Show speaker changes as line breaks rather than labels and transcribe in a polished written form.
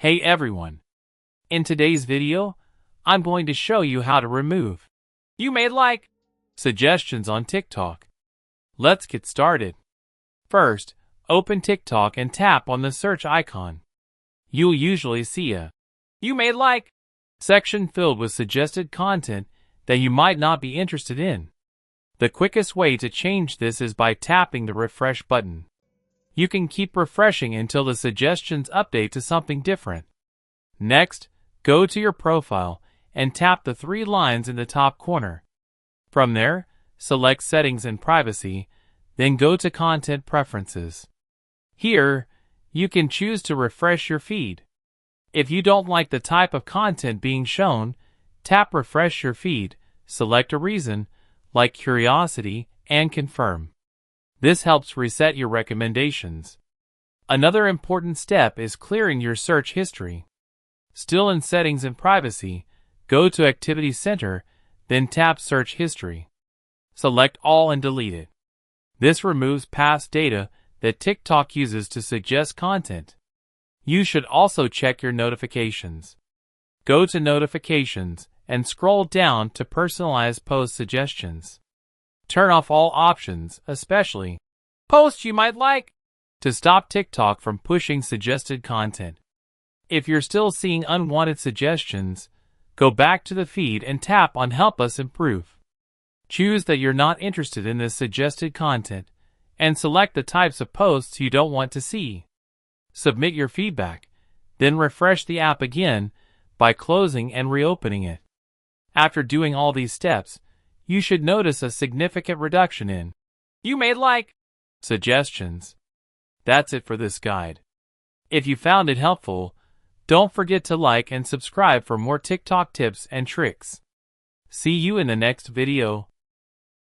Hey everyone! In today's video, I'm going to show you how to remove you may like suggestions on TikTok. Let's get started. First, open TikTok and tap on the search icon. You'll usually see a you may like section filled with suggested content that you might not be interested in. The quickest way to change this is by tapping the refresh button. You can keep refreshing until the suggestions update to something different. Next, go to your profile and tap the three lines in the top corner. From there, select Settings and Privacy, then go to Content Preferences. Here, you can choose to refresh your feed. If you don't like the type of content being shown, tap Refresh Your Feed, select a reason, like curiosity, and confirm. This helps reset your recommendations. Another important step is clearing your search history. Still in Settings and Privacy, go to Activity Center, then tap Search History. Select All and delete it. This removes past data that TikTok uses to suggest content. You should also check your notifications. Go to Notifications and scroll down to Personalize Post Suggestions. Turn off all options, especially posts you might like, to stop TikTok from pushing suggested content. If you're still seeing unwanted suggestions, go back to the feed and tap on Help Us Improve. Choose that you're not interested in this suggested content, and select the types of posts you don't want to see. Submit your feedback, then refresh the app again by closing and reopening it. After doing all these steps, you should notice a significant reduction in you may like suggestions. That's it for this guide. If you found it helpful, don't forget to like and subscribe for more TikTok tips and tricks. See you in the next video.